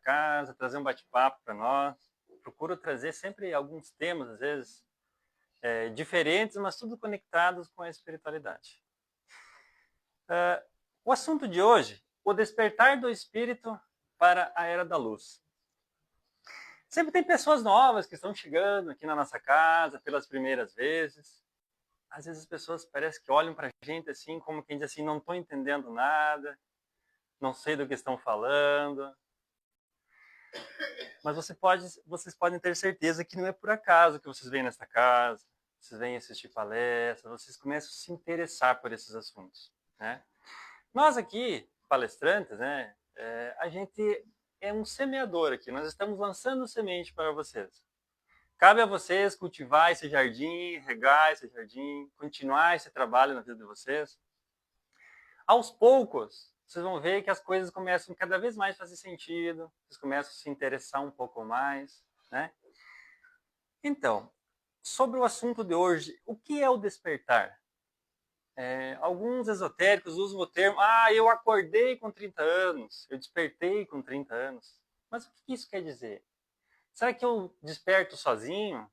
casa, trazer um bate-papo para nós. Procuro trazer sempre alguns temas, às vezes, diferentes, mas tudo conectados com a espiritualidade. O assunto de hoje, o despertar do espírito para a era da luz. Sempre tem pessoas novas que estão chegando aqui na nossa casa pelas primeiras vezes. Às vezes as pessoas parecem que olham para a gente assim, como quem diz assim, não estou entendendo nada, não sei do que estão falando. Mas vocês podem ter certeza que não é por acaso que vocês vêm nesta casa, vocês vêm assistir palestras, vocês começam a se interessar por esses assuntos, né? Nós aqui, palestrantes, né, a gente é um semeador aqui, nós estamos lançando semente para vocês. Cabe a vocês cultivar esse jardim, regar esse jardim, continuar esse trabalho na vida de vocês. Aos poucos, vocês vão ver que as coisas começam cada vez mais a fazer sentido, vocês começam a se interessar um pouco mais, né? Então, sobre o assunto de hoje, o que é o despertar? Alguns esotéricos usam o termo, eu acordei com 30 anos, eu despertei com 30 anos. Mas o que isso quer dizer? Será que eu desperto sozinho?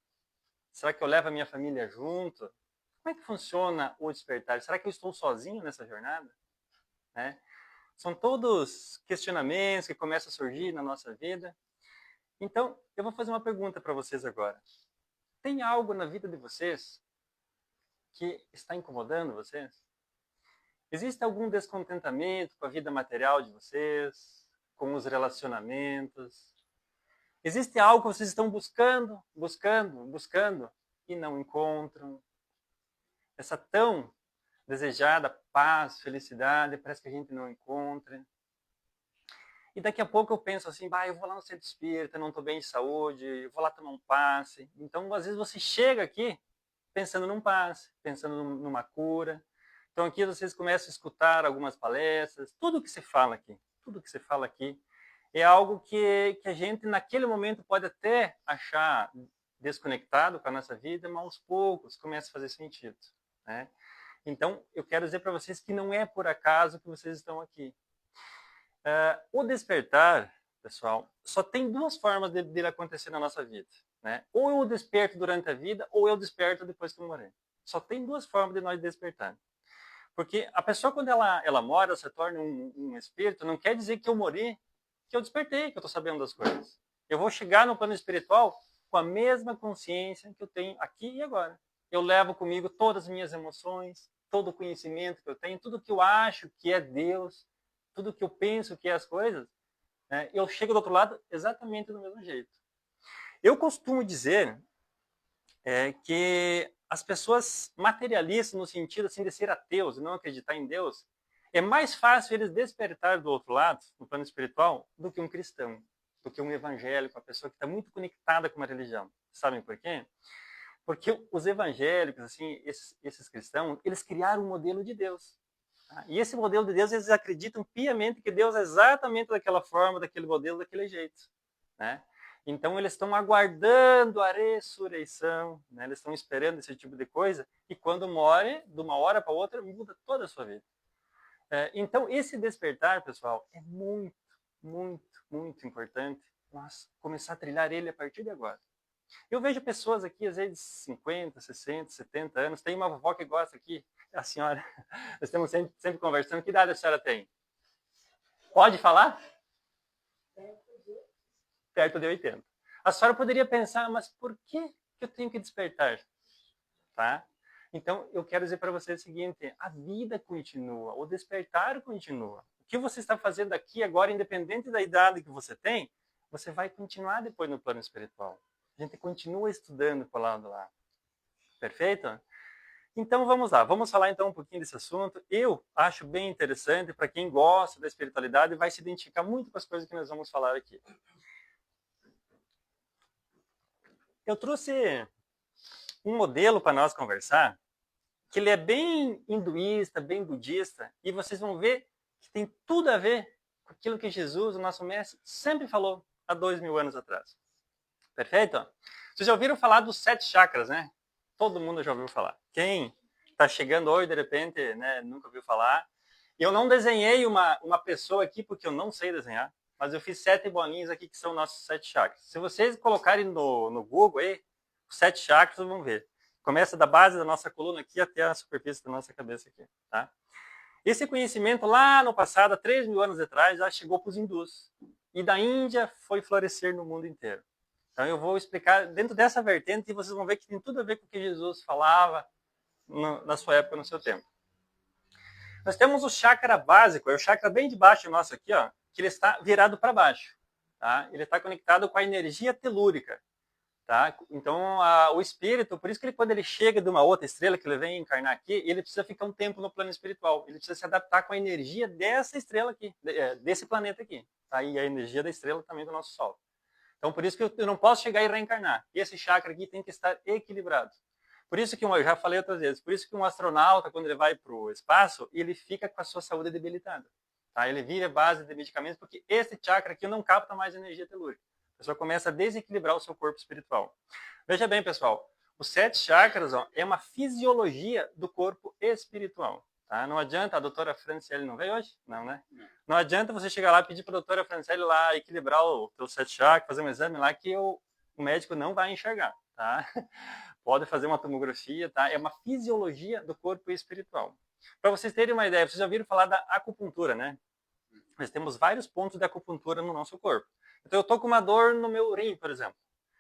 Será que eu levo a minha família junto? Como é que funciona o despertar? Será que eu estou sozinho nessa jornada? Né? São todos questionamentos que começam a surgir na nossa vida. Então, eu vou fazer uma pergunta para vocês agora. Tem algo na vida de vocês que está incomodando vocês? Existe algum descontentamento com a vida material de vocês? Com os relacionamentos? Existe algo que vocês estão buscando e não encontram? Essa tão desejada paz, felicidade, parece que a gente não encontra. E daqui a pouco eu penso assim, eu vou lá no centro espírita, não estou bem de saúde, eu vou lá tomar um passe. Então, às vezes você chega aqui pensando num passe, pensando numa cura. Então aqui vocês começam a escutar algumas palestras, tudo que se fala aqui é algo que a gente naquele momento pode até achar desconectado com a nossa vida, mas aos poucos começa a fazer sentido, né? Então eu quero dizer para vocês que não é por acaso que vocês estão aqui. O despertar, pessoal, só tem duas formas dele acontecer na nossa vida, né? Ou eu desperto durante a vida, ou eu desperto depois que eu morrer. Só tem duas formas de nós despertar. Porque a pessoa, quando ela morre, ela se torna um espírito, não quer dizer que eu morri, que eu despertei, que eu estou sabendo das coisas. Eu vou chegar no plano espiritual com a mesma consciência que eu tenho aqui e agora. Eu levo comigo todas as minhas emoções, todo o conhecimento que eu tenho, tudo que eu acho que é Deus, tudo que eu penso que é as coisas, né? Eu chego do outro lado exatamente do mesmo jeito. Eu costumo dizer que as pessoas materialistas, no sentido assim, de ser ateus e não acreditar em Deus, é mais fácil eles despertar do outro lado, no plano espiritual, do que um cristão, do que um evangélico, uma pessoa que está muito conectada com uma religião. Sabem por quê? Porque os evangélicos, assim, esses cristãos, eles criaram um modelo de Deus. Tá? E esse modelo de Deus, eles acreditam piamente que Deus é exatamente daquela forma, daquele modelo, daquele jeito, né? Então, eles estão aguardando a ressurreição, né? Eles estão esperando esse tipo de coisa, e quando morre, de uma hora para outra, muda toda a sua vida. Então, esse despertar, pessoal, é muito, muito, muito importante nós começar a trilhar ele a partir de agora. Eu vejo pessoas aqui, às vezes, 50, 60, 70 anos. Tem uma vovó que gosta aqui, a senhora. Nós estamos sempre conversando. Que idade a senhora tem? Pode falar? Perto de 80. A senhora poderia pensar, mas por que eu tenho que despertar? Tá? Então, eu quero dizer para você o seguinte, a vida continua, o despertar continua. O que você está fazendo aqui agora, independente da idade que você tem, você vai continuar depois no plano espiritual. A gente continua estudando para o lado lá. Perfeito? Então, vamos lá. Vamos falar então um pouquinho desse assunto. Eu acho bem interessante, para quem gosta da espiritualidade, vai se identificar muito com as coisas que nós vamos falar aqui. Eu trouxe um modelo para nós conversar, que ele é bem hinduísta, bem budista, e vocês vão ver que tem tudo a ver com aquilo que Jesus, o nosso mestre, sempre falou há 2000 anos atrás. Perfeito? Vocês já ouviram falar dos 7 chakras, né? Todo mundo já ouviu falar. Quem está chegando hoje, de repente, né, nunca ouviu falar. Eu não desenhei uma pessoa aqui porque eu não sei desenhar, mas eu fiz 7 bolinhas aqui que são nossos 7 chakras. Se vocês colocarem no Google aí, os 7 chakras, vocês vão ver. Começa da base da nossa coluna aqui até a superfície da nossa cabeça aqui, tá? Esse conhecimento lá no passado, há 3.000 anos atrás, já chegou para os hindus. E da Índia foi florescer no mundo inteiro. Então eu vou explicar dentro dessa vertente e vocês vão ver que tem tudo a ver com o que Jesus falava na sua época, no seu tempo. Nós temos o chakra básico, é o chakra bem de baixo nosso aqui, ó, que ele está virado para baixo. Tá? Ele está conectado com a energia telúrica. Tá? Então, o espírito, por isso que quando ele chega de uma outra estrela, que ele vem encarnar aqui, ele precisa ficar um tempo no plano espiritual. Ele precisa se adaptar com a energia dessa estrela aqui, desse planeta aqui. Tá? E a energia da estrela também do nosso Sol. Então, por isso que eu não posso chegar e reencarnar. Esse chakra aqui tem que estar equilibrado. Por isso que, eu já falei outras vezes, por isso que um astronauta, quando ele vai para o espaço, ele fica com a sua saúde debilitada. Tá? Ele vira base de medicamentos, porque esse chakra aqui não capta mais energia telúrica. A pessoa começa a desequilibrar o seu corpo espiritual. Veja bem, pessoal, os 7 chakras é uma fisiologia do corpo espiritual. Tá? Não adianta, a doutora Franciele não veio hoje? Não, né? Não adianta você chegar lá e pedir para a doutora Franciele lá equilibrar os teus 7 chakras, fazer um exame lá que o médico não vai enxergar. Tá? Pode fazer uma tomografia, tá? É uma fisiologia do corpo espiritual. Para vocês terem uma ideia, vocês já ouviram falar da acupuntura, né? Nós temos vários pontos de acupuntura no nosso corpo. Então, eu estou com uma dor no meu rim, por exemplo.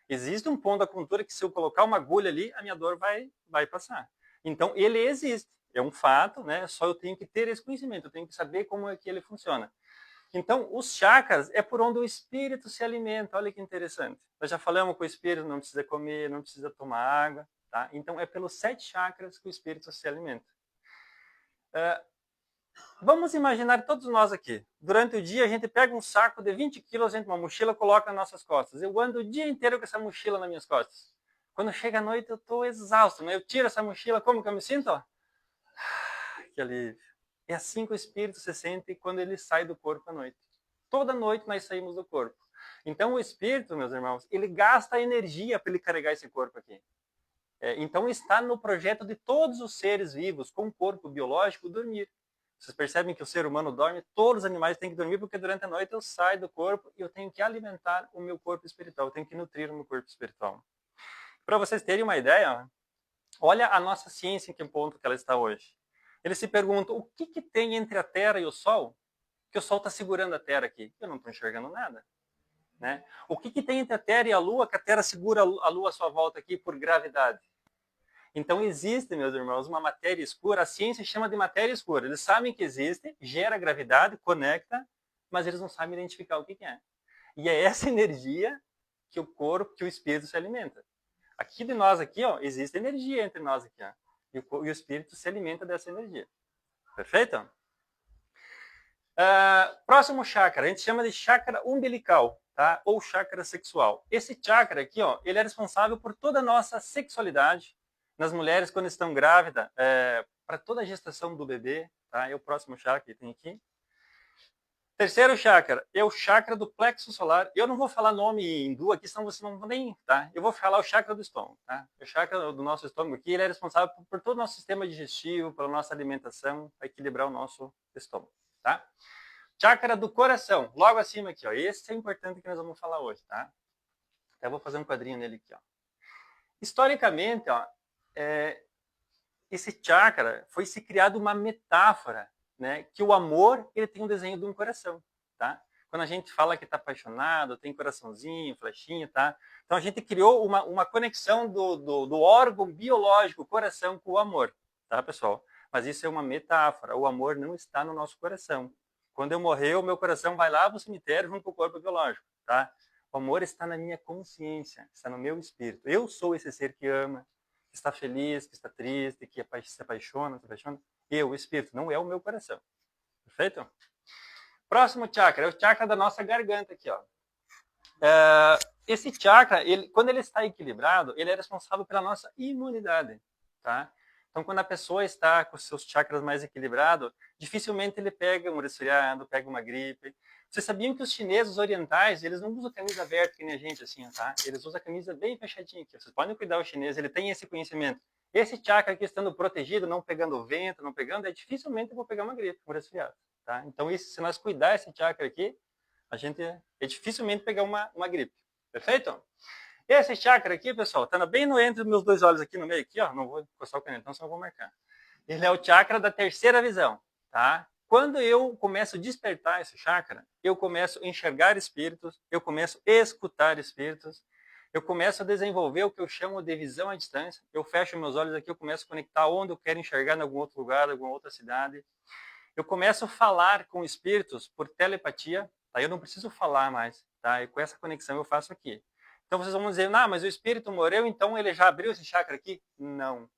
Existe um ponto de acupuntura que, se eu colocar uma agulha ali, a minha dor vai passar. Então, ele existe. É um fato, né? Só eu tenho que ter esse conhecimento, eu tenho que saber como é que ele funciona. Então, os chakras é por onde o espírito se alimenta. Olha que interessante. Nós já falamos que o espírito não precisa comer, não precisa tomar água. Tá? Então, é pelos 7 chakras que o espírito se alimenta. Vamos imaginar todos nós aqui. Durante o dia, a gente pega um saco de 20 quilos dentro de uma mochila e coloca nas nossas costas. Eu ando o dia inteiro com essa mochila nas minhas costas. Quando chega a noite, eu estou exausto. Né? Eu tiro essa mochila, como que eu me sinto? Que alívio. É assim que o espírito se sente quando ele sai do corpo à noite. Toda noite nós saímos do corpo. Então o espírito, meus irmãos, ele gasta energia para ele carregar esse corpo aqui. Então está no projeto de todos os seres vivos com corpo biológico dormir. Vocês percebem que o ser humano dorme, todos os animais têm que dormir, porque durante a noite eu saio do corpo e eu tenho que alimentar o meu corpo espiritual, eu tenho que nutrir o meu corpo espiritual. Para vocês terem uma ideia, olha a nossa ciência em que ponto que ela está hoje. Eles se perguntam, o que tem entre a Terra e o Sol? Que o Sol está segurando a Terra aqui. Eu não estou enxergando nada. Né? O que tem entre a Terra e a Lua, que a Terra segura a Lua à sua volta aqui por gravidade? Então existe, meus irmãos, uma matéria escura, a ciência chama de matéria escura. Eles sabem que existe, gera gravidade, conecta, mas eles não sabem identificar o que é. E é essa energia que o corpo, que o espírito se alimenta. Aqui de nós aqui, ó, existe energia entre nós aqui, ó, e o espírito se alimenta dessa energia. Perfeito? Próximo chakra, a gente chama de chakra umbilical, tá? Ou chakra sexual. Esse chakra aqui, ó, ele é responsável por toda a nossa sexualidade, nas mulheres quando estão grávidas, para toda a gestação do bebê, tá? É o próximo chakra que tem aqui. Terceiro chakra é o chakra do plexo solar. Eu não vou falar nome hindu aqui, senão você não vai nem, tá? Eu vou falar o chakra do estômago, tá? O chakra do nosso estômago aqui, ele é responsável por todo o nosso sistema digestivo, pela nossa alimentação, para equilibrar o nosso estômago, tá? Chakra do coração, logo acima aqui, ó. Esse é importante que nós vamos falar hoje, tá? Até vou fazer um quadrinho nele aqui, ó. Historicamente, ó, esse chakra foi se criado uma metáfora, né, que o amor ele tem um desenho de um coração, tá? Quando a gente fala que está apaixonado, tem coraçãozinho, flechinha, tá? Então a gente criou uma conexão do órgão biológico, coração, com o amor, tá, pessoal? Mas isso é uma metáfora. O amor não está no nosso coração. Quando eu morrer, o meu coração vai lá para o cemitério junto com o corpo biológico, tá? O amor está na minha consciência, está no meu espírito. Eu sou esse ser que ama, que está feliz, que está triste, que se apaixona, Eu, o espírito, não é o meu coração. Perfeito? Próximo chakra é o chakra da nossa garganta aqui, ó. Esse chakra, quando ele está equilibrado, ele é responsável pela nossa imunidade, tá? Então, quando a pessoa está com os seus chakras mais equilibrados, dificilmente ele pega um resfriado, pega uma gripe. Vocês sabiam que os chineses orientais, eles não usam camisa aberta que nem a gente, assim, tá? Eles usam a camisa bem fechadinha aqui. Vocês podem cuidar, o chinês, ele tem esse conhecimento. Esse chakra aqui estando protegido, não pegando vento, dificilmente eu vou pegar uma gripe, um resfriado, tá? Então, se nós cuidar esse chakra aqui, a gente é dificilmente pegar uma gripe. Perfeito? Esse chakra aqui, pessoal, tá bem no entre os meus dois olhos aqui no meio, aqui, ó. Não vou encostar o canetão, só vou marcar. Ele é o chakra da terceira visão, tá? Quando eu começo a despertar esse chakra, eu começo a enxergar espíritos, eu começo a escutar espíritos, eu começo a desenvolver o que eu chamo de visão à distância. Eu fecho meus olhos aqui, eu começo a conectar onde eu quero enxergar em algum outro lugar, em alguma outra cidade. Eu começo a falar com espíritos por telepatia, tá? Eu não preciso falar mais, tá? E com essa conexão eu faço aqui. Então vocês vão dizer, não, mas o espírito morreu, então ele já abriu esse chakra aqui? Não,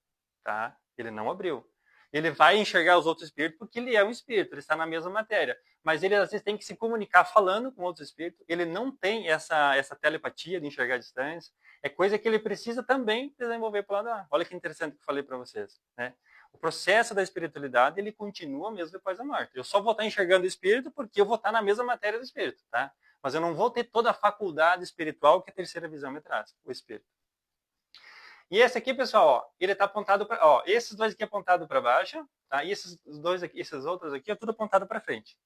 tá? Ele não abriu. Ele vai enxergar os outros espíritos porque ele é um espírito, ele está na mesma matéria. Mas ele às vezes tem que se comunicar falando com outros espíritos. Ele não tem essa telepatia de enxergar a distância. É coisa que ele precisa também desenvolver para lá. Olha que interessante que eu falei para vocês, né? O processo da espiritualidade, ele continua mesmo depois da morte. Eu só vou estar enxergando o espírito porque eu vou estar na mesma matéria do espírito, tá? Mas eu não vou ter toda a faculdade espiritual que a terceira visão me traz, o espírito. E esse aqui, pessoal, ó, ele está apontado para, ó, esses dois aqui apontado para baixo, tá? E esses dois aqui, esses outros aqui, é tudo apontado para frente.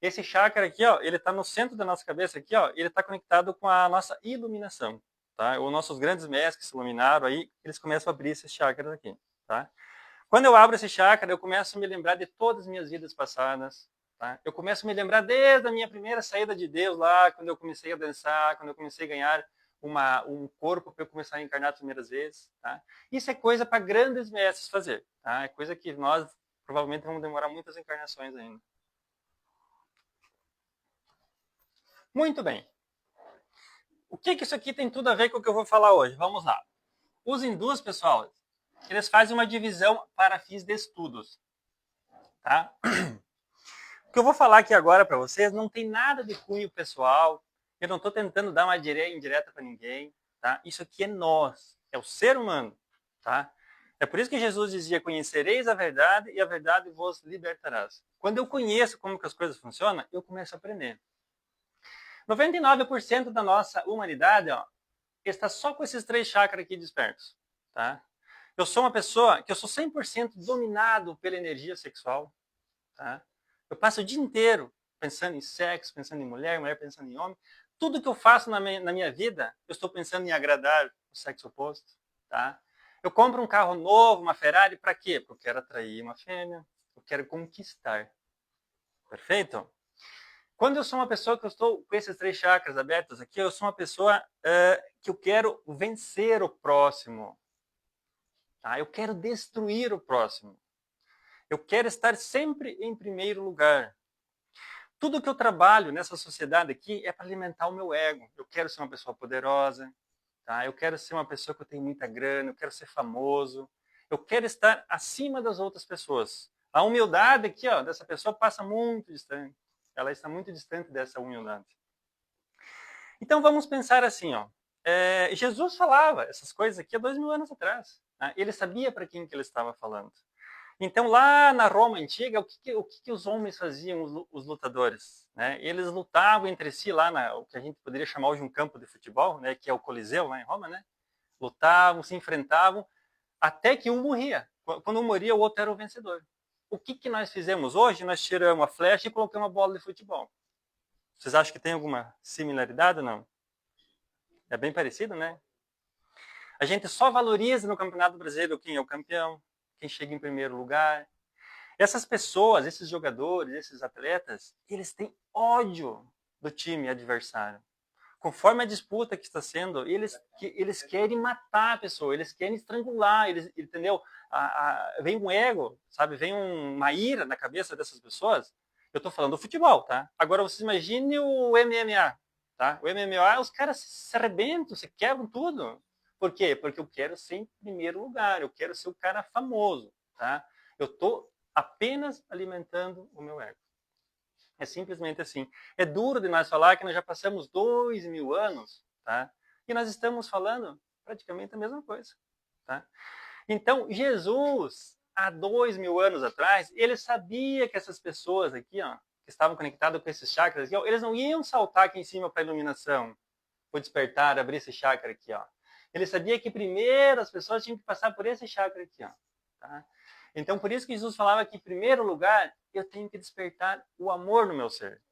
Esse chakra aqui, ó, ele está no centro da nossa cabeça aqui, ó, ele está conectado com a nossa iluminação, tá? Os nossos grandes mestres que se iluminaram aí, eles começam a abrir esses chakras aqui, tá? Quando eu abro esse chakra, eu começo a me lembrar de todas as minhas vidas passadas, tá? Eu começo a me lembrar desde a minha primeira saída de Deus lá, quando eu comecei a dançar, quando eu comecei a ganhar um corpo para eu começar a encarnar as primeiras vezes, tá? Isso é coisa para grandes mestres fazer, tá? É coisa que nós provavelmente vamos demorar muitas encarnações ainda. Muito bem. O que isso aqui tem tudo a ver com o que eu vou falar hoje? Vamos lá. Os hindus, pessoal, eles fazem uma divisão para fins de estudos, tá? O que eu vou falar aqui agora para vocês não tem nada de cunho pessoal. Eu não estou tentando dar uma indireta para ninguém, tá? Isso aqui é nós, é o ser humano, tá? É por isso que Jesus dizia: conhecereis a verdade e a verdade vos libertarás. Quando eu conheço como que as coisas funcionam, eu começo a aprender. 99% da nossa humanidade, ó, está só com esses três chakras aqui despertos, tá? Eu sou uma pessoa que eu sou 100% dominado pela energia sexual, tá? Eu passo o dia inteiro pensando em sexo, pensando em mulher, mulher pensando em homem. Tudo que eu faço na minha vida, eu estou pensando em agradar o sexo oposto, tá? Eu compro um carro novo, uma Ferrari, para quê? Porque eu quero atrair uma fêmea, eu quero conquistar. Perfeito? Quando eu sou uma pessoa que eu estou com esses três chakras abertos aqui, eu sou uma pessoa que eu quero vencer o próximo, tá? Eu quero destruir o próximo. Eu quero estar sempre em primeiro lugar. Tudo que eu trabalho nessa sociedade aqui é para alimentar o meu ego. Eu quero ser uma pessoa poderosa, tá? Eu quero ser uma pessoa que eu tenho muita grana, eu quero ser famoso. Eu quero estar acima das outras pessoas. A humildade aqui, ó, dessa pessoa passa muito distante. Ela está muito distante dessa humildade. Então vamos pensar assim, ó. Jesus falava essas coisas aqui há 2000 anos atrás. Né? Ele sabia para quem que ele estava falando. Então, lá na Roma antiga, o que os homens faziam, os lutadores? Né? Eles lutavam entre si lá, o que a gente poderia chamar hoje de um campo de futebol, né? Que é o Coliseu, lá em Roma, né? Lutavam, se enfrentavam, até que um morria. Quando um morria, o outro era o vencedor. O que nós fizemos hoje? Nós tiramos a flecha e colocamos uma bola de futebol. Vocês acham que tem alguma similaridade ou não? É bem parecido, né? A gente só valoriza no Campeonato Brasileiro quem é o campeão, quem chega em primeiro lugar. Essas pessoas, esses jogadores, esses atletas, eles têm ódio do time adversário. Conforme a disputa que está sendo, eles querem matar a pessoa, eles querem estrangular, entendeu? Vem um ego, sabe? Vem uma ira na cabeça dessas pessoas. Eu estou falando do futebol, tá? Agora vocês imaginem o MMA, tá? O MMA, os caras se arrebentam, se quebram tudo. Por quê? Porque eu quero ser em primeiro lugar, eu quero ser o cara famoso, tá? Eu estou apenas alimentando o meu ego. É simplesmente assim. É duro de nós falar que nós já passamos 2000 anos, tá? E nós estamos falando praticamente a mesma coisa, tá? Então, Jesus, há 2000 anos atrás, ele sabia que essas pessoas aqui, ó, que estavam conectadas com esses chakras aqui, ó, eles não iam saltar aqui em cima para a iluminação, para despertar, abrir esse chakra aqui, ó. Ele sabia que primeiro as pessoas tinham que passar por esse chakra aqui, ó, tá? Então, por isso que Jesus falava que, em primeiro lugar, eu tenho que despertar o amor no meu ser.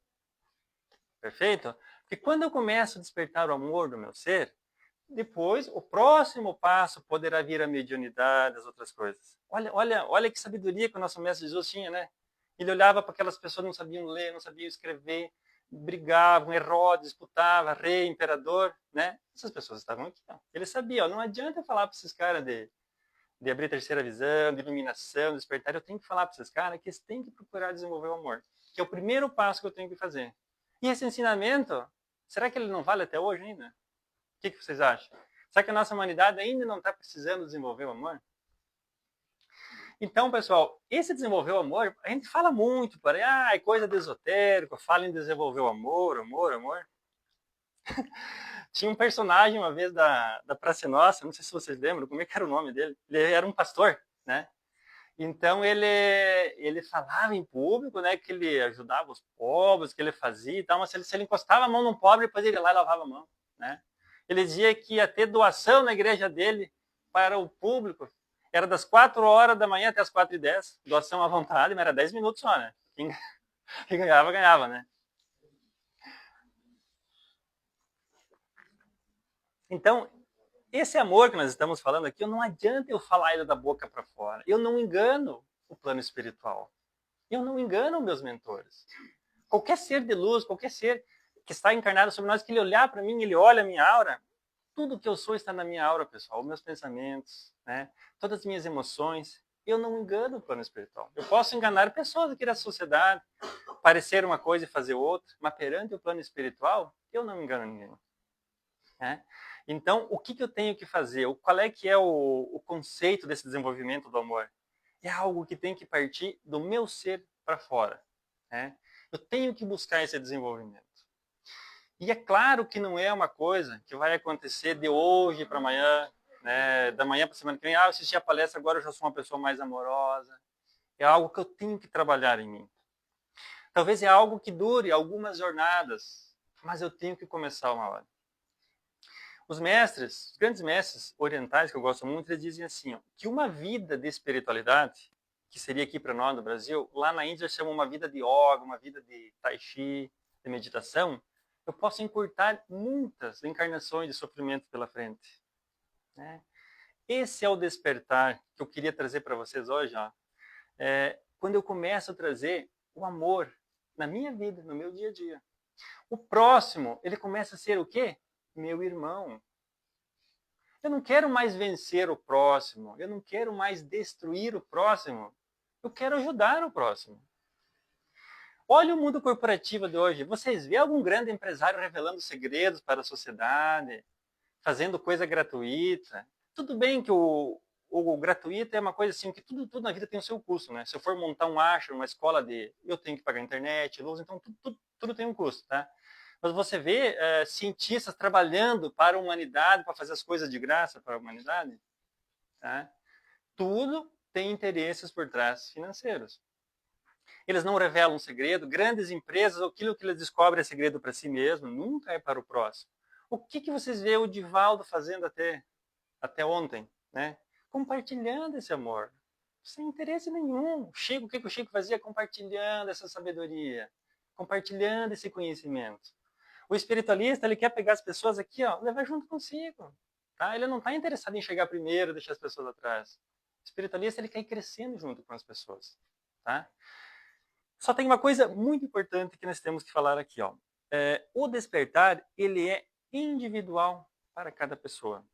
Perfeito? Porque quando eu começo a despertar o amor do meu ser, depois o próximo passo poderá vir a mediunidade, as outras coisas. Olha que sabedoria que o nosso mestre Jesus tinha, né? Ele olhava para aquelas pessoas que não sabiam ler, não sabiam escrever, brigavam, Herodes disputava, rei, imperador, né? Essas pessoas estavam aqui, ó. Ele sabia, ó, não adianta eu falar para esses caras de abrir a terceira visão, de iluminação, de despertar, eu tenho que falar para esses caras que eles têm que procurar desenvolver o amor, que é o primeiro passo que eu tenho que fazer. E esse ensinamento, será que ele não vale até hoje ainda? O que vocês acham? Será que a nossa humanidade ainda não está precisando desenvolver o amor? Então, pessoal, esse desenvolver o amor, a gente fala muito, é coisa de esotérico, fala em desenvolver o amor, amor, amor. Tinha um personagem uma vez da Praça Nossa, não sei se vocês lembram, como é que era o nome dele? Ele era um pastor, né? Então ele falava em público, né, que ele ajudava os pobres, que ele fazia e tal, mas se ele encostava a mão num pobre, depois ele ia lá e lavava a mão, né? Ele dizia que ia ter doação na igreja dele para o público. Era das 4 horas da manhã até as 4h10, doação à vontade, mas era 10 minutos só, né? Quem ganhava, ganhava, né? Então, esse amor que nós estamos falando aqui, não adianta eu falar ele da boca para fora. Eu não engano o plano espiritual. Eu não engano meus mentores. Qualquer ser de luz, qualquer ser que está encarnado sobre nós, que ele olhar para mim, ele olha a minha aura, tudo que eu sou está na minha aura, pessoal. Os meus pensamentos, né? Todas as minhas emoções. Eu não engano o plano espiritual. Eu posso enganar pessoas aqui da sociedade, parecer uma coisa e fazer outra, mas perante o plano espiritual, eu não engano ninguém. Né? Então, o que eu tenho que fazer? Qual é que é o conceito desse desenvolvimento do amor? É algo que tem que partir do meu ser para fora. Né? Eu tenho que buscar esse desenvolvimento. E é claro que não é uma coisa que vai acontecer de hoje para amanhã, né? Da manhã para a semana que vem. Eu assisti a palestra, agora eu já sou uma pessoa mais amorosa. É algo que eu tenho que trabalhar em mim. Talvez é algo que dure algumas jornadas, mas eu tenho que começar uma hora. Os mestres, os grandes mestres orientais que eu gosto muito, eles dizem assim, ó, que uma vida de espiritualidade, que seria aqui para nós no Brasil, lá na Índia chama uma vida de yoga, uma vida de tai chi, de meditação, eu posso encurtar muitas encarnações de sofrimento pela frente. Né? Esse é o despertar que eu queria trazer para vocês hoje. Ó. Quando eu começo a trazer o amor na minha vida, no meu dia a dia. O próximo, ele começa a ser o quê? Meu irmão. Eu não quero mais vencer o próximo, eu não quero mais destruir o próximo, eu quero ajudar o próximo. Olha o mundo corporativo de hoje. Vocês vêem algum grande empresário revelando segredos para a sociedade, fazendo coisa gratuita? Tudo bem que o gratuito é uma coisa assim, que tudo na vida tem o seu custo, né? Se eu for montar um ashram, uma escola eu tenho que pagar internet, luz, então tudo tem um custo, tá? Mas você vê cientistas trabalhando para a humanidade, para fazer as coisas de graça para a humanidade, tá? Tudo tem interesses por trás financeiros. Eles não revelam segredo. Grandes empresas, aquilo que eles descobrem é segredo para si mesmo, nunca é para o próximo. O que vocês vê o Divaldo fazendo até ontem, né? Compartilhando esse amor, sem interesse nenhum. O que o Chico fazia? Compartilhando essa sabedoria, compartilhando esse conhecimento. O espiritualista, ele quer pegar as pessoas aqui, ó, levar junto consigo. Tá? Ele não está interessado em chegar primeiro, deixar as pessoas atrás. O espiritualista, ele quer ir crescendo junto com as pessoas. Tá? Só tem uma coisa muito importante que nós temos que falar aqui. Ó. O despertar, ele é individual para cada pessoa.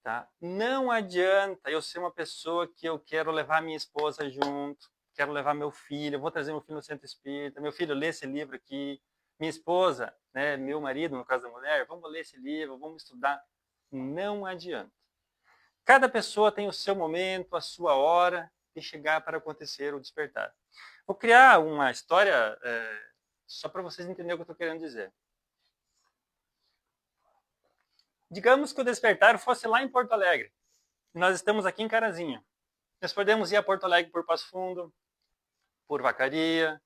Tá? Não adianta eu ser uma pessoa que eu quero levar minha esposa junto, quero levar meu filho, eu vou trazer meu filho no centro espírita, meu filho lê esse livro aqui, minha esposa, né, meu marido, no caso da mulher, vamos ler esse livro, vamos estudar. Não adianta. Cada pessoa tem o seu momento, a sua hora de chegar para acontecer o despertar. Vou criar uma história só para vocês entenderem o que eu estou querendo dizer. Digamos que o despertar fosse lá em Porto Alegre. Nós estamos aqui em Carazinho. Nós podemos ir a Porto Alegre por Passo Fundo, por Vacaria,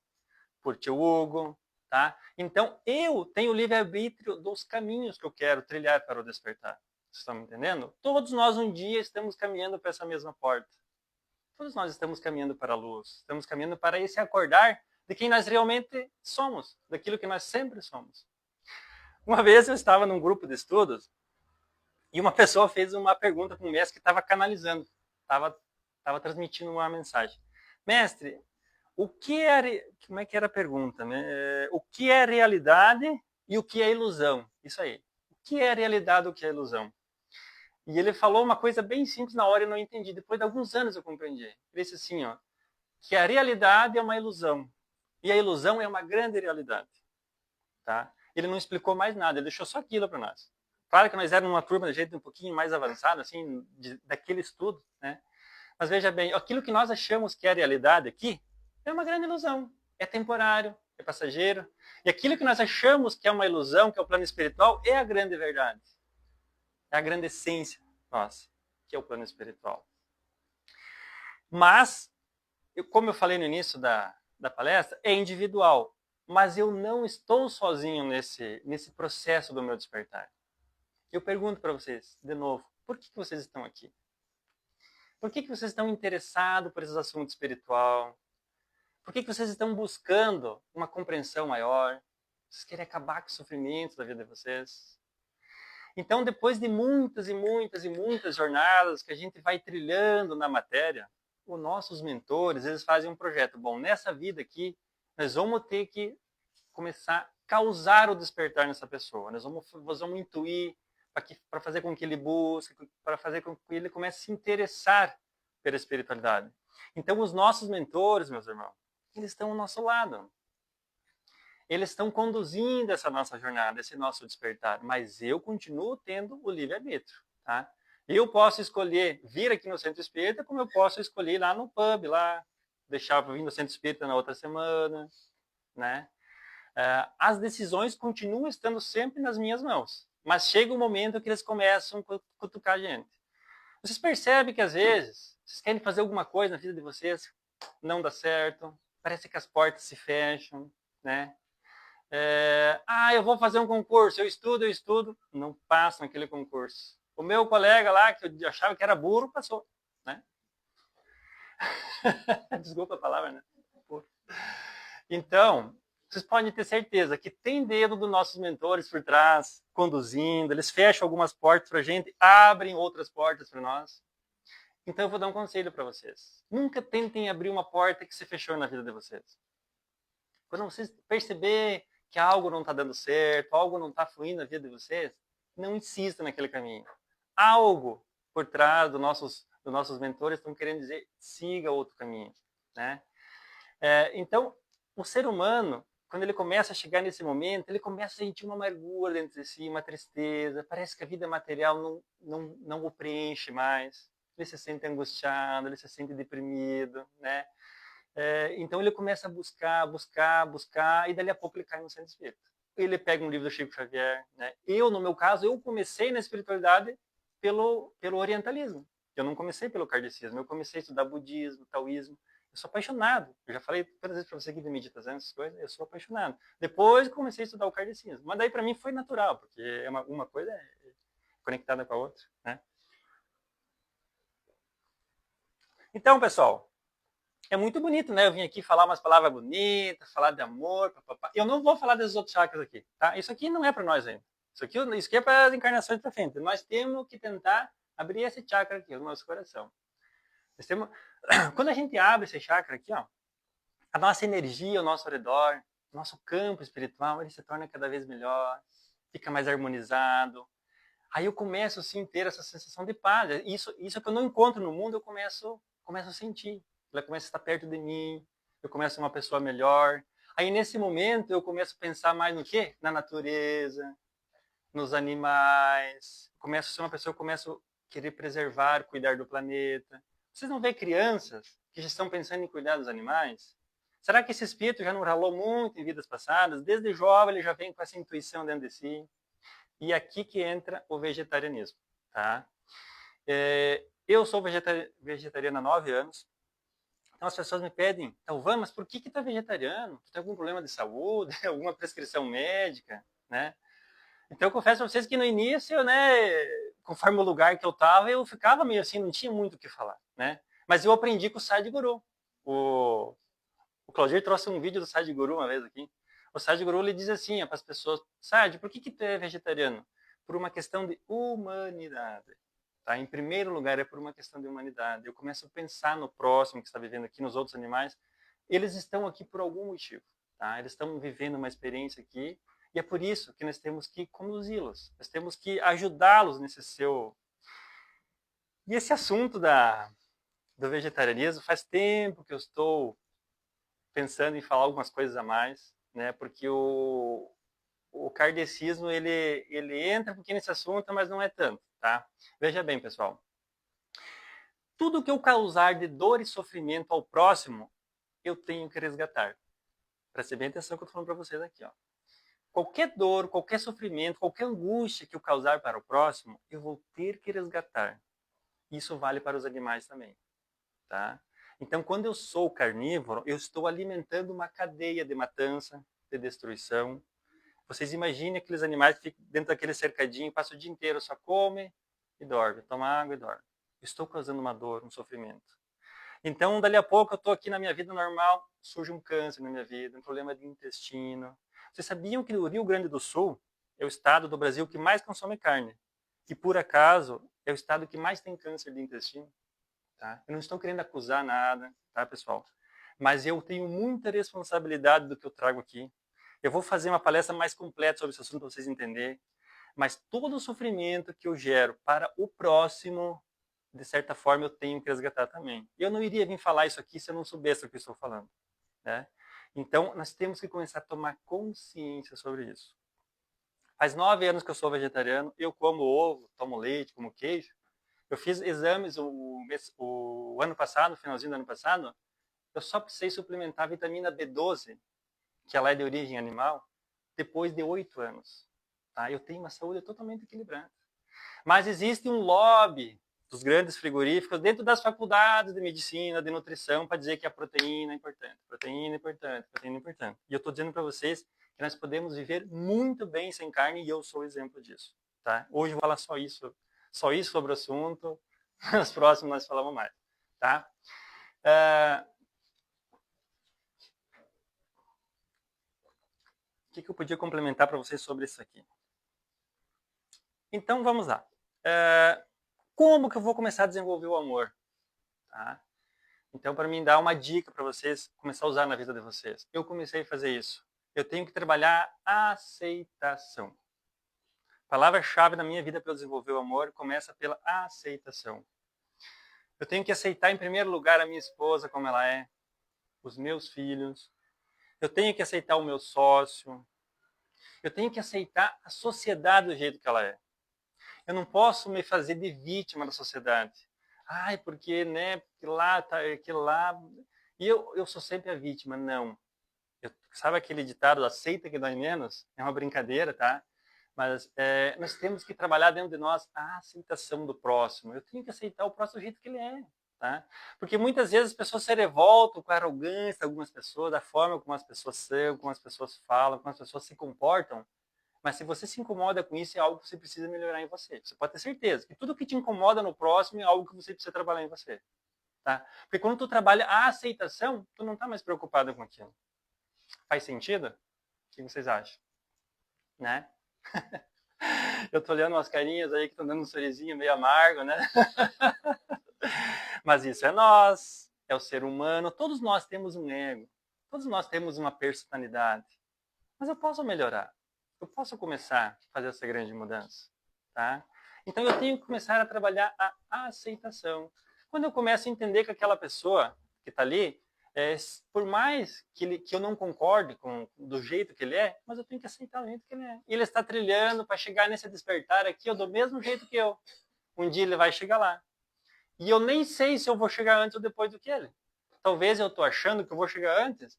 por Tio Hugo, tá? Então, eu tenho livre-arbítrio dos caminhos que eu quero trilhar para o despertar. Vocês estão me entendendo? Todos nós um dia estamos caminhando para essa mesma porta. Todos nós estamos caminhando para a luz. Estamos caminhando para esse acordar de quem nós realmente somos, daquilo que nós sempre somos. Uma vez eu estava num grupo de estudos e uma pessoa fez uma pergunta para um mestre que estava canalizando, estava transmitindo uma mensagem. Mestre, o que é, como é que era a pergunta, né? O que é realidade e o que é ilusão? Isso aí. O que é realidade e o que é ilusão? E ele falou uma coisa bem simples na hora e eu não entendi. Depois de alguns anos eu compreendi. Ele disse assim, ó, que a realidade é uma ilusão e a ilusão é uma grande realidade, tá? Ele não explicou mais nada, ele deixou só aquilo para nós. Claro que nós éramos uma turma de gente um pouquinho mais avançada, assim, daquele estudo, né? Mas veja bem, aquilo que nós achamos que é a realidade aqui é uma grande ilusão. É temporário, é passageiro. E aquilo que nós achamos que é uma ilusão, que é o plano espiritual, é a grande verdade. É a grande essência nossa, que é o plano espiritual. Mas, como eu falei no início da palestra, é individual. Mas eu não estou sozinho nesse processo do meu despertar. Eu pergunto para vocês, de novo, por que vocês estão aqui? Por que vocês estão interessados por esses assuntos espiritual? Por que vocês estão buscando uma compreensão maior? Vocês querem acabar com o sofrimento da vida de vocês? Então, depois de muitas e muitas e muitas jornadas que a gente vai trilhando na matéria, os nossos mentores, eles fazem um projeto. Bom, nessa vida aqui, nós vamos ter que começar a causar o despertar nessa pessoa. Nós vamos intuir para fazer com que ele busque, para fazer com que ele comece a se interessar pela espiritualidade. Então, os nossos mentores, meus irmãos, eles estão ao nosso lado. Eles estão conduzindo essa nossa jornada, esse nosso despertar, mas eu continuo tendo o livre-arbítrio, tá? Eu posso escolher vir aqui no Centro Espírita, como eu posso escolher ir lá no pub, lá, deixar para vir no Centro Espírita na outra semana, né? As decisões continuam estando sempre nas minhas mãos, mas chega um momento que eles começam a cutucar a gente. Vocês percebem que às vezes vocês querem fazer alguma coisa na vida de vocês, não dá certo, parece que as portas se fecham, né? Eu vou fazer um concurso, eu estudo, não passa naquele concurso. O meu colega lá, que eu achava que era burro, passou, né? Desculpa a palavra, né? Então, vocês podem ter certeza que tem dedo dos nossos mentores por trás, conduzindo, eles fecham algumas portas para a gente, abrem outras portas para nós. Então, eu vou dar um conselho para vocês. Nunca tentem abrir uma porta que se fechou na vida de vocês. Quando vocês perceberem que algo não está dando certo, algo não está fluindo na vida de vocês, não insista naquele caminho. Algo por trás dos nossos mentores estão querendo dizer, siga outro caminho, né? Então, o ser humano, quando ele começa a chegar nesse momento, ele começa a sentir uma amargura dentro de si, uma tristeza, parece que a vida material não o preenche mais, ele se sente angustiado, ele se sente deprimido, né? Então ele começa a buscar, e dali a pouco ele cai no centro espírita. Ele pega um livro do Chico Xavier, né? No meu caso, eu comecei na espiritualidade pelo orientalismo. Eu não comecei pelo kardecismo, eu comecei a estudar budismo, taoísmo. Eu sou apaixonado. Eu já falei todas vezes para você aqui de meditação, essas coisas, eu sou apaixonado. Depois comecei a estudar o kardecismo. Mas daí para mim foi natural, porque uma coisa é conectada com a outra, né? Então, pessoal, é muito bonito, né? Eu vim aqui falar umas palavras bonitas, falar de amor, papapá. Eu não vou falar desses outros chakras aqui, tá? Isso aqui não é para nós ainda. Isso aqui é para as encarnações para frente. Nós temos que tentar abrir esse chakra aqui, no nosso coração. Quando a gente abre esse chakra aqui, ó, a nossa energia ao nosso redor, nosso campo espiritual, ele se torna cada vez melhor, fica mais harmonizado. Aí eu começo assim a ter essa sensação de paz. Isso que eu não encontro no mundo, eu começo a sentir. Ela começa a estar perto de mim, eu começo a ser uma pessoa melhor. Aí nesse momento eu começo a pensar mais no quê? Na natureza, nos animais. Começo a ser uma pessoa que começo a querer preservar, cuidar do planeta. Vocês não veem crianças que já estão pensando em cuidar dos animais? Será que esse espírito já não ralou muito em vidas passadas? Desde jovem ele já vem com essa intuição dentro de si. E aqui que entra o vegetarianismo, tá? Eu sou vegetariano há 9 anos. Então as pessoas me pedem, Talvan, mas por que tu é vegetariano? Tu tem algum problema de saúde? Alguma prescrição médica? Né? Então eu confesso para vocês que no início, né, conforme o lugar que eu estava, eu ficava meio assim, não tinha muito o que falar, né? Mas eu aprendi com o Sadhguru. O Claudir trouxe um vídeo do Sadhguru uma vez aqui. O Sadhguru ele diz assim para as pessoas, Sadhguru, por que tu é vegetariano? Por uma questão de humanidade. Tá? Em primeiro lugar, é por uma questão de humanidade. Eu começo a pensar no próximo que está vivendo aqui, nos outros animais. Eles estão aqui por algum motivo. Tá? Eles estão vivendo uma experiência aqui. E é por isso que nós temos que conduzi-los. Nós temos que ajudá-los nesse seu... E esse assunto do vegetarianismo, faz tempo que eu estou pensando em falar algumas coisas a mais, né? Porque o kardecismo, ele entra um pouquinho nesse assunto, mas não é tanto, tá? Veja bem, pessoal. Tudo que eu causar de dor e sofrimento ao próximo, eu tenho que resgatar. Preste bem atenção que eu estou falando para vocês aqui, ó. Qualquer dor, qualquer sofrimento, qualquer angústia que eu causar para o próximo, eu vou ter que resgatar. Isso vale para os animais também, tá? Então, quando eu sou carnívoro, eu estou alimentando uma cadeia de matança, de destruição. Vocês imaginem aqueles animais que ficam dentro daquele cercadinho, passam o dia inteiro, só come e dorme, toma água e dorme. Eu estou causando uma dor, um sofrimento. Então, dali a pouco, eu estou aqui na minha vida normal, surge um câncer na minha vida, um problema de intestino. Vocês sabiam que o Rio Grande do Sul é o estado do Brasil que mais consome carne? E, por acaso, é o estado que mais tem câncer de intestino? Tá? Eu não estou querendo acusar nada, tá, pessoal? Mas eu tenho muita responsabilidade do que eu trago aqui. Eu vou fazer uma palestra mais completa sobre esse assunto para vocês entenderem. Mas todo o sofrimento que eu gero para o próximo, de certa forma, eu tenho que resgatar também. Eu não iria vir falar isso aqui se eu não soubesse o que eu estou falando, né? Então, nós temos que começar a tomar consciência sobre isso. Faz 9 anos que eu sou vegetariano, eu como ovo, tomo leite, como queijo. Eu fiz exames o ano passado, no finalzinho do ano passado, eu só precisei suplementar a vitamina B12, que ela é de origem animal, depois de 8 anos. Tá? Eu tenho uma saúde totalmente equilibrada. Mas existe um lobby dos grandes frigoríficos dentro das faculdades de medicina, de nutrição, para dizer que a proteína é importante. Proteína é importante, proteína é importante. E eu estou dizendo para vocês que nós podemos viver muito bem sem carne e eu sou o exemplo disso. Tá? Hoje eu vou falar só isso sobre o assunto. Nos próximos nós falamos mais. Tá? O que eu podia complementar para vocês sobre isso aqui? Então, vamos lá. Como que eu vou começar a desenvolver o amor? Tá? Então, para mim, dar uma dica para vocês começar a usar na vida de vocês. Eu comecei a fazer isso. Eu tenho que trabalhar a aceitação. A palavra-chave na minha vida para eu desenvolver o amor começa pela aceitação. Eu tenho que aceitar, em primeiro lugar, a minha esposa como ela é, os meus filhos. Eu tenho que aceitar o meu sócio. Eu tenho que aceitar a sociedade do jeito que ela é. Eu não posso me fazer de vítima da sociedade. Ai, porque, né, que lá, tá, que lá... E eu sou sempre a vítima. Não. Sabe aquele ditado, aceita que dói menos? É uma brincadeira, tá? Mas nós temos que trabalhar dentro de nós a aceitação do próximo. Eu tenho que aceitar o próximo do jeito que ele é. Tá? Porque muitas vezes as pessoas se revoltam com a arrogância de algumas pessoas, da forma como as pessoas são, como as pessoas falam, como as pessoas se comportam. Mas se você se incomoda com isso, é algo que você precisa melhorar em você. Você pode ter certeza que tudo que te incomoda no próximo é algo que você precisa trabalhar em você. Tá? Porque quando tu trabalha a aceitação, tu não está mais preocupado com aquilo. Faz sentido? O que vocês acham? Né? Eu tô olhando umas carinhas aí que estão dando um sorrisinho meio amargo, né? Mas isso é nós, é o ser humano. Todos nós temos um ego. Todos nós temos uma personalidade. Mas eu posso melhorar. Eu posso começar a fazer essa grande mudança. Tá? Então eu tenho que começar a trabalhar a aceitação. Quando eu começo a entender que aquela pessoa que está ali, por mais que eu não concorde do jeito que ele é, mas eu tenho que aceitar o jeito que ele é. E ele está trilhando para chegar nesse despertar aqui, do mesmo jeito que eu. Um dia ele vai chegar lá. E eu nem sei se eu vou chegar antes ou depois do que ele. Talvez eu estou achando que eu vou chegar antes.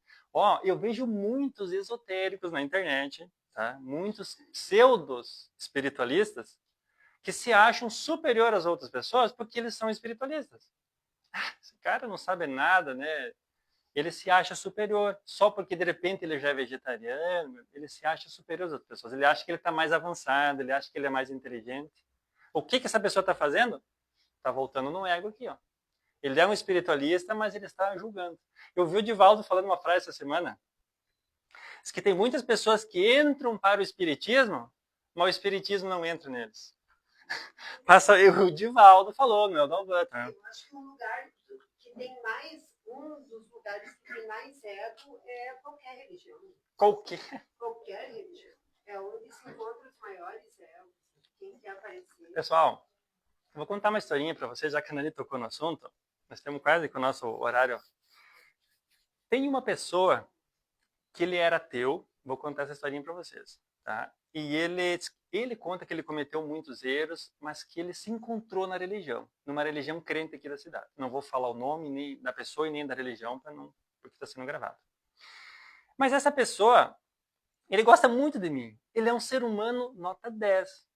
Eu vejo muitos esotéricos na internet, tá? Muitos pseudos espiritualistas que se acham superior às outras pessoas porque eles são espiritualistas. Esse cara não sabe nada, né? Ele se acha superior só porque de repente ele já é vegetariano. Ele se acha superior às outras pessoas. Ele acha que ele está mais avançado, ele acha que ele é mais inteligente. O que essa pessoa está fazendo? Está voltando no ego aqui, ó. Ele é um espiritualista, mas ele está julgando. Eu vi o Divaldo falando uma frase essa semana. Diz que tem muitas pessoas que entram para o espiritismo, mas o espiritismo não entra neles. Passa, o Divaldo falou, meu Dalvan. Eu acho que um lugar que tem mais, um dos lugares que tem mais ego é qualquer religião. Qualquer religião. É onde se encontram os maiores egos. Quem quer aparecer. Pessoal, eu vou contar uma historinha para vocês, já que a Nani tocou no assunto. Nós estamos quase com o nosso horário. Tem uma pessoa que ele era ateu, vou contar essa historinha para vocês, tá? E ele conta que ele cometeu muitos erros, mas que ele se encontrou na religião, numa religião crente aqui da cidade. Não vou falar o nome nem da pessoa e nem da religião, porque está sendo gravado. Mas essa pessoa, ele gosta muito de mim. Ele é um ser humano nota 10,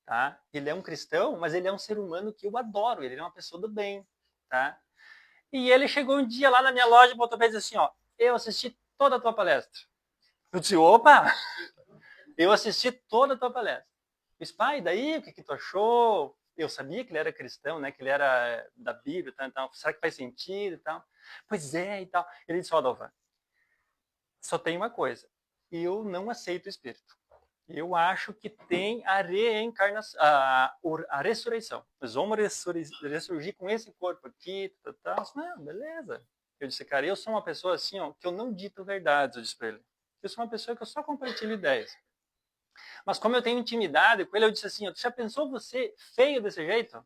tá? Ele é um cristão, mas ele é um ser humano que eu adoro. Ele é uma pessoa do bem, tá? E ele chegou um dia lá na minha loja e botou pra ele assim, ó, eu assisti toda a tua palestra. Eu disse, opa! Eu assisti toda a tua palestra. Eu disse, pai, daí, o que tu achou? Eu sabia que ele era cristão, né? Que ele era da Bíblia e tal, então, será que faz sentido e tal? Pois é, e tal. Ele disse, ó, Dalvan, só tem uma coisa, eu não aceito o espírito. Eu acho que tem a reencarnação, a ressurreição. Nós vamos ressurgir com esse corpo aqui, tal. Não, beleza. Eu disse, cara, eu sou uma pessoa assim, ó, que eu não dito verdades, eu disse pra ele. Eu sou uma pessoa que eu só compartilho ideias. Mas como eu tenho intimidade com ele, eu disse assim, ó, já pensou você feio desse jeito?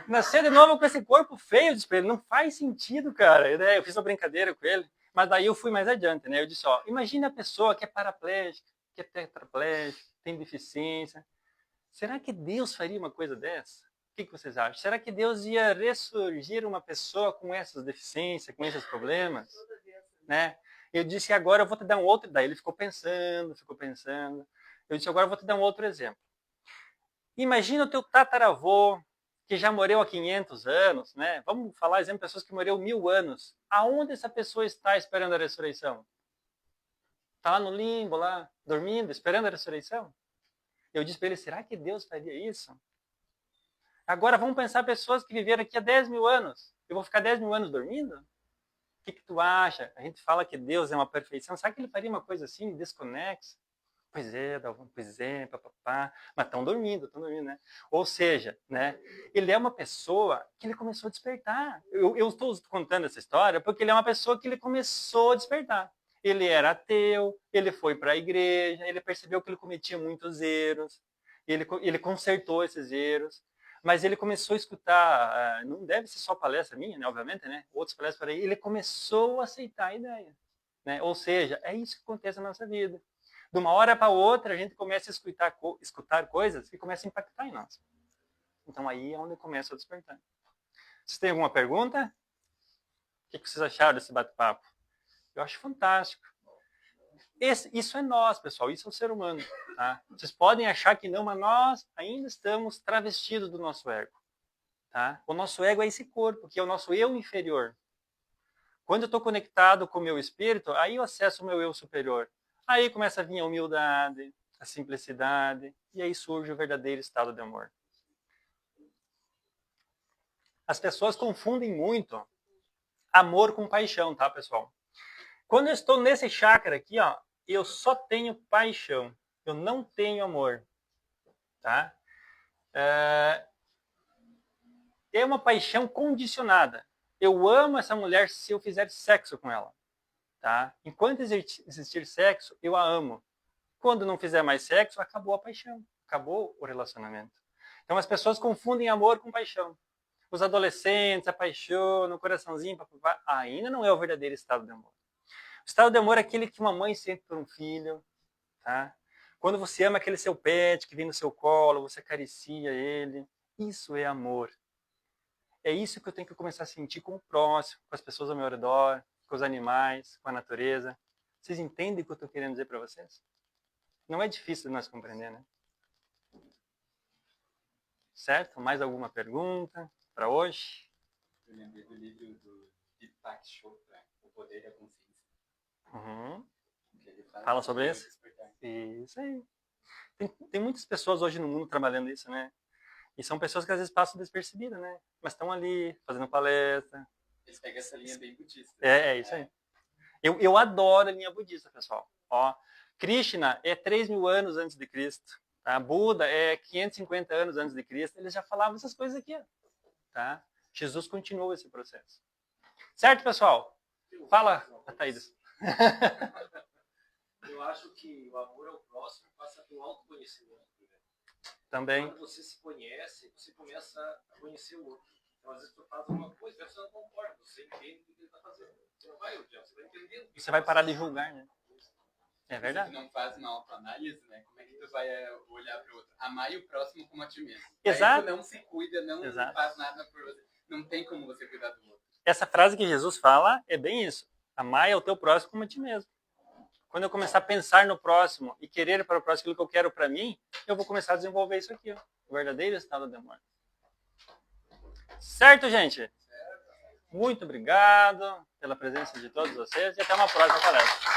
Nascer de novo com esse corpo feio, eu disse pra ele, não faz sentido, cara. Eu fiz uma brincadeira com ele. Mas daí eu fui mais adiante, né? Eu disse, ó, imagina a pessoa que é paraplégica, que é tetraplégica, tem deficiência. Será que Deus faria uma coisa dessa? O que vocês acham? Será que Deus ia ressurgir uma pessoa com essas deficiências, com esses problemas? Né? Eu disse, agora eu vou te dar um outro. Daí ele ficou pensando. Eu disse, agora eu vou te dar um outro exemplo. Imagina o teu tataravô, que já morreu há 500 anos, né? Vamos falar, exemplo, pessoas que morreram 1000 anos. Aonde essa pessoa está esperando a ressurreição? Está lá no limbo, lá, dormindo, esperando a ressurreição? Eu disse para ele, será que Deus faria isso? Agora vamos pensar pessoas que viveram aqui há 10.000 anos. Eu vou ficar 10.000 anos dormindo? O que tu acha? A gente fala que Deus é uma perfeição. Será que ele faria uma coisa assim, desconexa? Pois é, papapá. Mas estão dormindo, né? Ou seja, né? Ele é uma pessoa que ele começou a despertar. Eu estou contando essa história porque ele é uma pessoa que ele começou a despertar. Ele era ateu, ele foi para a igreja, ele percebeu que ele cometia muitos erros, ele consertou esses erros, mas ele começou a escutar, não deve ser só palestra minha, né, obviamente, né? Outras palestras por aí, ele começou a aceitar a ideia. Né? Ou seja, é isso que acontece na nossa vida. De uma hora para outra, a gente começa a escutar coisas que começam a impactar em nós. Então, aí é onde começa a despertar. Vocês têm alguma pergunta? O que vocês acharam desse bate-papo? Eu acho fantástico. Isso é nós, pessoal. Isso é o ser humano. Tá? Vocês podem achar que não, mas nós ainda estamos travestidos do nosso ego. Tá? O nosso ego é esse corpo, que é o nosso eu inferior. Quando eu estou conectado com o meu espírito, aí eu acesso o meu eu superior. Aí começa a vir a humildade, a simplicidade, e aí surge o verdadeiro estado de amor. As pessoas confundem muito amor com paixão, tá, pessoal? Quando eu estou nesse chakra aqui, ó, eu só tenho paixão. Eu não tenho amor, tá? É uma paixão condicionada. Eu amo essa mulher se eu fizer sexo com ela, tá? Enquanto existir sexo, eu a amo. Quando não fizer mais sexo, acabou a paixão, acabou o relacionamento. Então as pessoas confundem amor com paixão. Os adolescentes apaixonam, o coraçãozinho, papapá, ainda não é o verdadeiro estado de amor. O estado de amor é aquele que uma mãe sente por um filho, tá? Quando você ama aquele seu pet que vem no seu colo, você acaricia ele, isso é amor. É isso que eu tenho que começar a sentir com o próximo, com as pessoas ao meu redor, com os animais, com a natureza. Vocês entendem o que eu estou querendo dizer para vocês? Não é difícil de nós compreender, né? Certo? Mais alguma pergunta para hoje? Eu lembrei do livro do Deepak Chopra, O Poder da Consciência. Uhum. Ele Fala sobre isso? Despertar. Isso aí. Tem muitas pessoas hoje no mundo trabalhando isso, né? E são pessoas que às vezes passam despercebidas, né? Mas estão ali, fazendo palestra. Eles pegam essa linha bem budista. É isso aí. Eu adoro a linha budista, pessoal. Ó, Krishna é 3.000 anos antes de Cristo. Tá? Buda é 550 anos antes de Cristo. Eles já falavam essas coisas aqui. Tá? Jesus continuou esse processo. Certo, pessoal? Fala, Thaís. Eu acho que o amor ao próximo passa pelo autoconhecimento. Também. Quando você se conhece, você começa a conhecer o outro. Então, às vezes, tu faz uma coisa, a pessoa não concorda, você entende o que ele está fazendo. Você não vai odiar, você vai entendendo. Você vai parar de julgar, né? É verdade. Se tu não faz uma autoanálise, né? Como é que tu vai olhar para o outro? Amar o próximo como a ti mesmo. Exato. Aí tu não se cuida, não faz nada por você. Não tem como você cuidar do outro. Essa frase que Jesus fala é bem isso. Amar é o teu próximo como a ti mesmo. Quando eu começar a pensar no próximo e querer para o próximo aquilo que eu quero para mim, eu vou começar a desenvolver isso aqui. Ó, o verdadeiro estado do amor. Certo, gente? Muito obrigado pela presença de todos vocês e até uma próxima palestra.